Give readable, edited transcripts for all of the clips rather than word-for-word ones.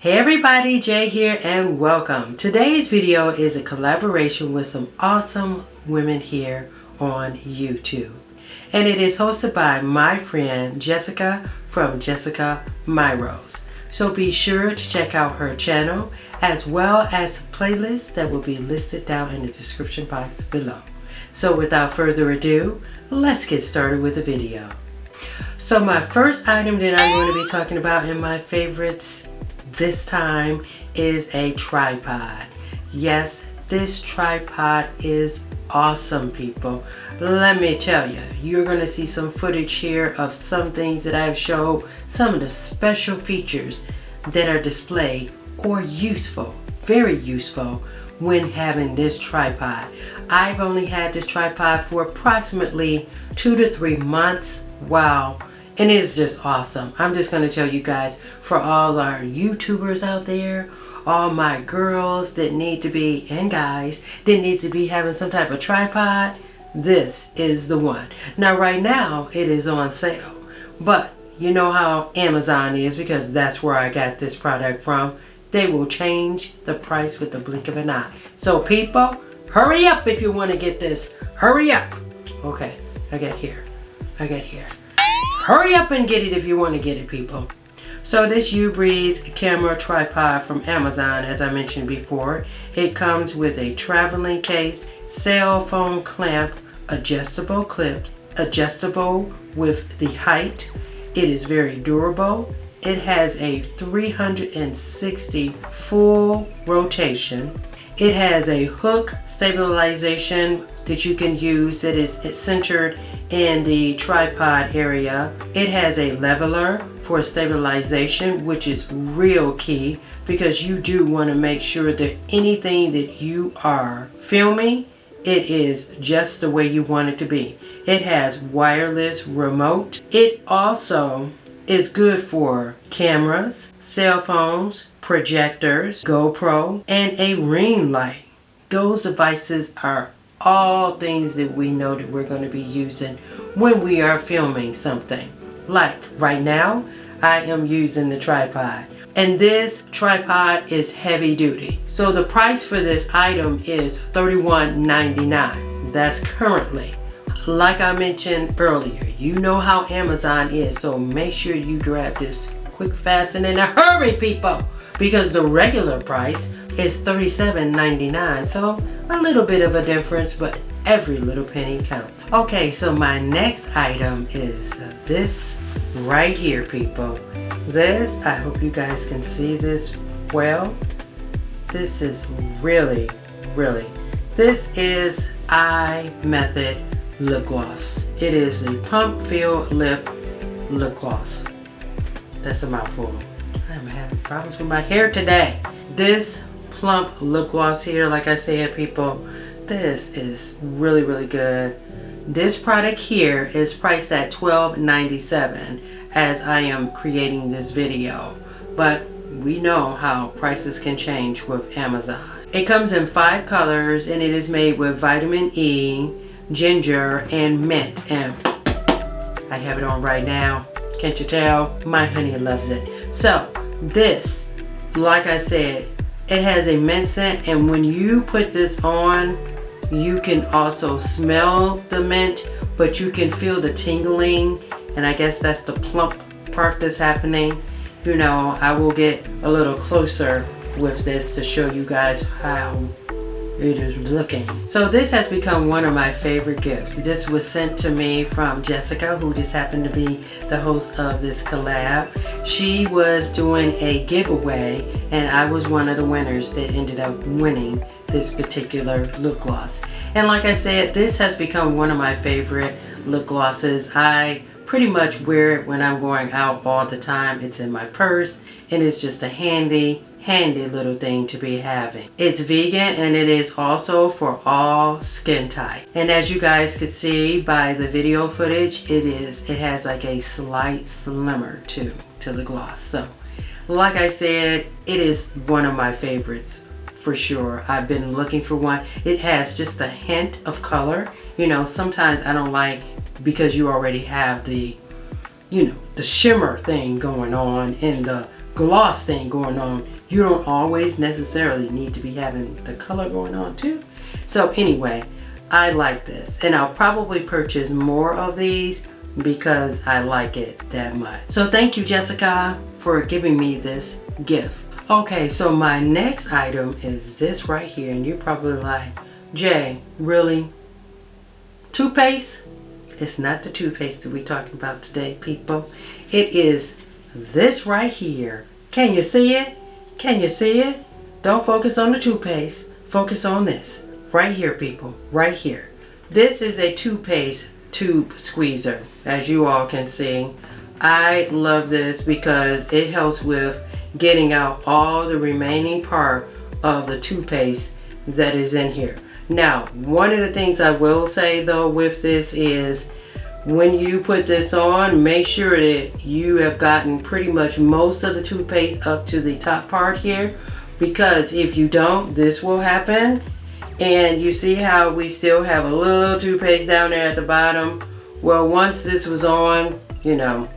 Hey everybody, Jay here and welcome. Today's video is a collaboration with some awesome women here on YouTube. And it is hosted by my friend Jessica from Jessica Myros. So be sure to check out her channel as well as playlists that will be listed down in the description box below. So without further ado, let's get started with the video. So my first item that I'm going to be talking about in my favorites this time is a tripod. Yes, this tripod is awesome, people. Let me tell you, you're going to see some footage here of some things that I've showed, some of the special features that are displayed or useful, very useful when having this tripod. I've only had this tripod for approximately 2 to 3 months. Wow. And it's just awesome. I'm just going to tell you guys, for all our YouTubers out there, all my girls that need to be, and guys that need to be having some type of tripod, this is the one. Now right now it is on sale, but you know how Amazon is, because that's where I got this product from. They will change the price with the blink of an eye. So people, hurry up if you want to get this. Hurry up. Okay, I got here. Hurry up and get it if you want to get it, people. So this UBreeze camera tripod from Amazon, as I mentioned before, it comes with a traveling case, cell phone clamp, adjustable clips, adjustable with the height. It is very durable. It has a 360 full rotation. It has a hook stabilization that you can use that is centered in the tripod area. It has a leveler for stabilization, which is real key, because you do want to make sure that anything that you are filming, it is just the way you want it to be. It has wireless remote. It also is good for cameras, cell phones, projectors, GoPro, and a ring light. Those devices are all things that we know that we're going to be using when we are filming something. Like right now, I am using the tripod, and this tripod is heavy duty. So the price for this item is $31.99. That's currently. Like I mentioned earlier, you know how Amazon is, so make sure you grab this quick, fast, and in a hurry, people, because the regular price is $37.99. So a little bit of a difference, but every little penny counts. Okay, so my next item is this right here, people. This, I hope you guys can see this well. This is really, this is Eye Method lip gloss. It is a pump filled lip gloss. That's a mouthful. I'm having problems with my hair today. This plump lip gloss here, like I said, people, this is really good. This product here is priced at $12.97 as I am creating this video, but we know how prices can change with Amazon. It comes in 5 colors, and it is made with vitamin E, ginger, and mint, and I have it on right now. Can't you tell? My honey loves it. So this, like I said, it has a mint scent, and when you put this on, you can also smell the mint, but you can feel the tingling, and I guess that's the plump part that's happening. You know, I will get a little closer with this to show you guys how it is looking. So this has become one of my favorite gifts. This was sent to me from Jessica, who just happened to be the host of this collab. She was doing a giveaway, and I was one of the winners that ended up winning this particular lip gloss. And like I said, this has become one of my favorite lip glosses. I pretty much wear it when I'm going out all the time. It's in my purse, and it's just a handy little thing to be having. It's vegan, and it is also for all skin type. And as you guys could see by the video footage, it has like a slight slimmer to the gloss. So like I said, it is one of my favorites for sure. I've been looking for one. It has just a hint of color. You know, sometimes I don't like, because you already have the, you know, the shimmer thing going on in the gloss thing going on. You don't always necessarily need to be having the color going on too. So anyway, I like this, and I'll probably purchase more of these because I like it that much. So thank you, Jessica, for giving me this gift. Okay, so my next item is this right here, and you're probably like, Jay, really? Toothpaste? It's not the toothpaste that we're talking about today, people. It is this right here. Can you see it? Can you see it? Don't focus on the toothpaste. Focus on this. Right here, people. Right here. This is a toothpaste tube squeezer, as you all can see. I love this because it helps with getting out all the remaining part of the toothpaste that is in here. Now, one of the things I will say though with this is when you put this on, make sure that you have gotten pretty much most of the toothpaste up to the top part here, because if you don't, this will happen. And you see how we still have a little toothpaste down there at the bottom? Well, once this was on, you know,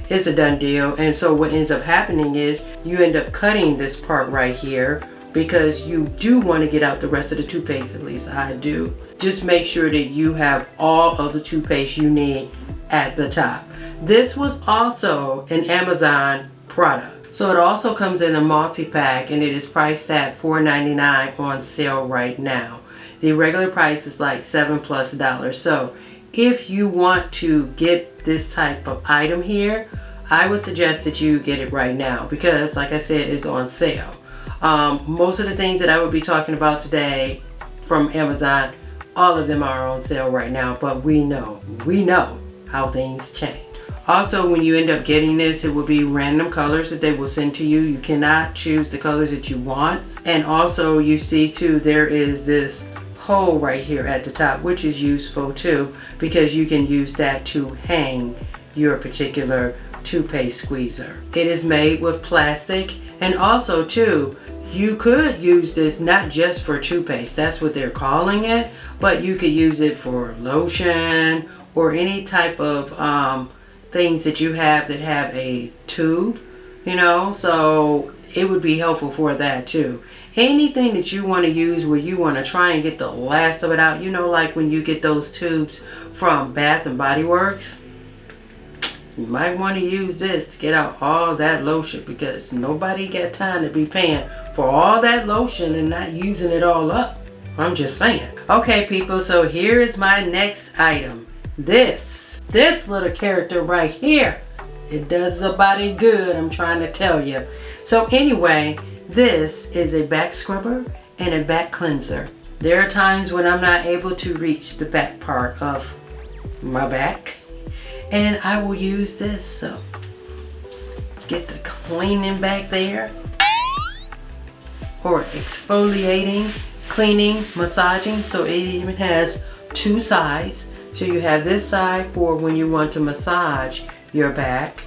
it's a done deal. And so what ends up happening is you end up cutting this part right here because you do want to get out the rest of the toothpaste, at least I do. Just make sure that you have all of the toothpaste you need at the top. This was also an Amazon product. So it also comes in a multi-pack, and it is priced at $4.99 on sale right now. The regular price is like $7+. So if you want to get this type of item here, I would suggest that you get it right now because, like I said, it's on sale. Most of the things that I would be talking about today from Amazon, all of them are on sale right now, but we know how things change. Also, when you end up getting this, it will be random colors that they will send to you. You cannot choose the colors that you want. And also, you see too, there is this hole right here at the top, which is useful too, because you can use that to hang your particular toothpaste squeezer. It is made with plastic, and also too, you could use this not just for toothpaste, that's what they're calling it, but you could use it for lotion or any type of things that you have that have a tube, you know, so it would be helpful for that too. Anything that you want to use where you want to try and get the last of it out, you know, like when you get those tubes from Bath and Body Works, you might want to use this to get out all that lotion, because nobody got time to be paying for all that lotion and not using it all up. I'm just saying. Okay, people, so here is my next item. This little character right here. It does the body good, I'm trying to tell you. So anyway, this is a back scrubber and a back cleanser. There are times when I'm not able to reach the back part of my back, and I will use this. So get the cleaning back there, or exfoliating, cleaning, massaging. So it even has two sides. So you have this side for when you want to massage your back,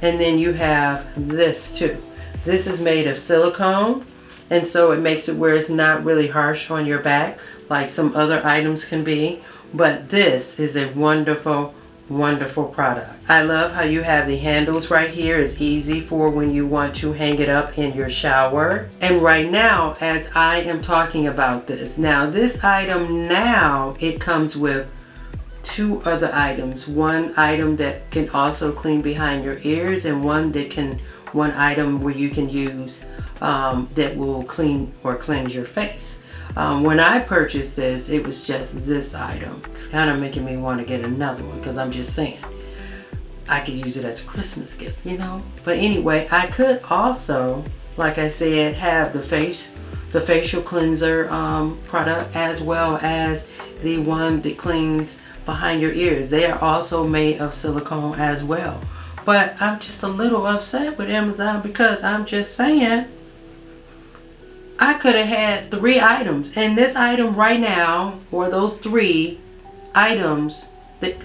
and then you have this too. This is made of silicone, and so it makes it where it's not really harsh on your back like some other items can be. But this is a wonderful, wonderful product. I love how you have the handles right here. It's easy for when you want to hang it up in your shower. And right now, as I am talking about this, now this item, now it comes with two other items. One item that can also clean behind your ears, and one item where you can use that will clean or cleanse your face. When I purchased this, it was just this item. It's kind of making me want to get another one, because I'm just saying I could use it as a Christmas gift, you know. But anyway, I could also, like I said, have the facial cleanser product, as well as the one that cleans behind your ears. They are also made of silicone as well. But I'm just a little upset with Amazon, because I'm just saying I could have had 3 items, and this item right now, or those 3 items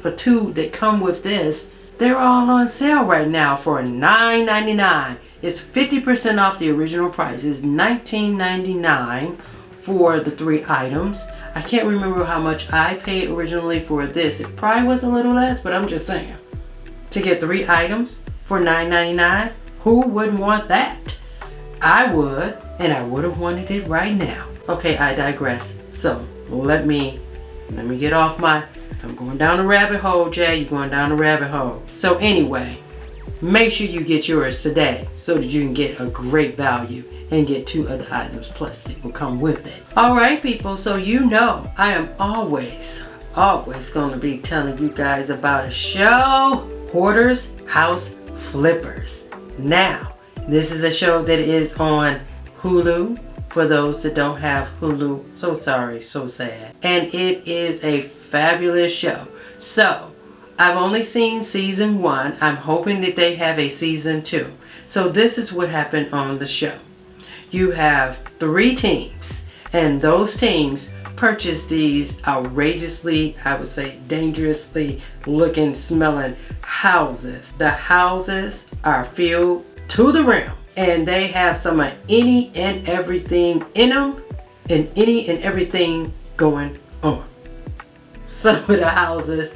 or 2 that come with this, they're all on sale right now for $9.99. It's 50% off the original price. It's $19.99 for the 3 items. I can't remember how much I paid originally for this. It probably was a little less, but I'm just saying, to get 3 items for $9.99, Who wouldn't want that? I would, and I would have wanted it right now. Okay, I digress. So let me get off my, I'm going down a rabbit hole, Jay. You're going down a rabbit hole. So anyway, make sure you get yours today so that you can get a great value and get 2 other items plus that will come with it. All right, people, so you know I am always going to be telling you guys about a show, Hoarders House Flippers. Now, this is a show that is on Hulu. For those that don't have Hulu, so sorry, so sad. And it is a fabulous show. So, I've only seen season 1. I'm hoping that they have a season 2. So this is what happened on the show. You have 3 teams, and those teams purchase these outrageously, I would say dangerously looking, smelling houses. The houses are filled to the rim, and they have some of any and everything in them, and any and everything going on. Some of the houses,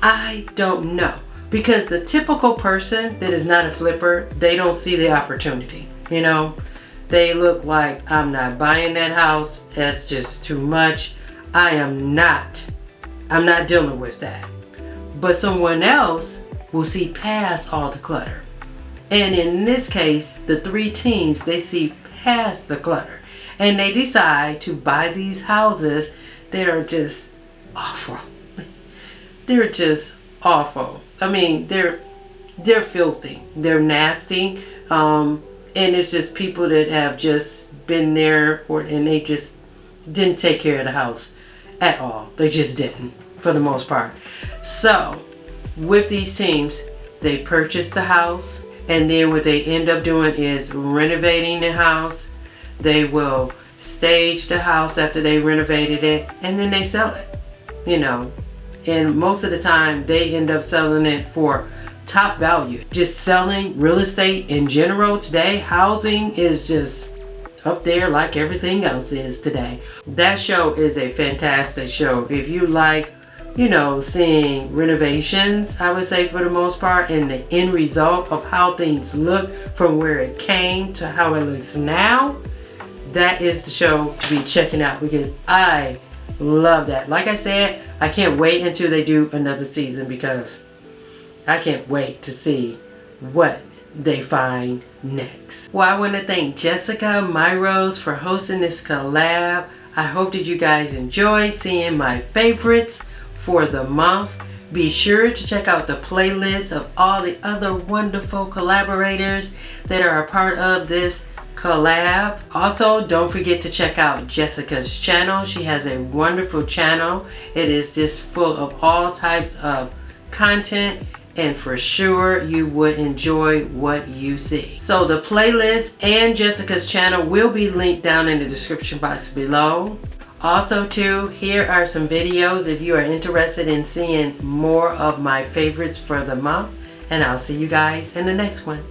I don't know, because the typical person that is not a flipper, they don't see the opportunity, you know. They look like, I'm not buying that house, that's just too much, I'm not dealing with that. But someone else will see past all the clutter. And in this case, the 3 teams, they see past the clutter, and they decide to buy these houses that are just awful. They're just awful. I mean, they're filthy, they're nasty, and it's just people that have just been there, and they just didn't take care of the house at all. They just didn't, for the most part. So with these teams, they purchase the house, and then what they end up doing is renovating the house. They will stage the house after they renovated it, and then they sell it, you know. And most of the time they end up selling it for top value. Just selling real estate in general today, housing is just up there like everything else is today. That show is a fantastic show. If you like, you know, seeing renovations, I would say for the most part, and the end result of how things look from where it came to how it looks now, that is the show to be checking out, because I love that. Like I said, I can't wait until they do another season, because I can't wait to see what they find next. Well, I want to thank Jessica Myros for hosting this collab. I hope that you guys enjoy seeing my favorites for the month. Be sure to check out the playlist of all the other wonderful collaborators that are a part of this collab. Also, don't forget to check out Jessica's channel. She has a wonderful channel. It is just full of all types of content, and for sure you would enjoy what you see. So the playlist and Jessica's channel will be linked down in the description box below. Also too, here are some videos if you are interested in seeing more of my favorites for the month, and I'll see you guys in the next one.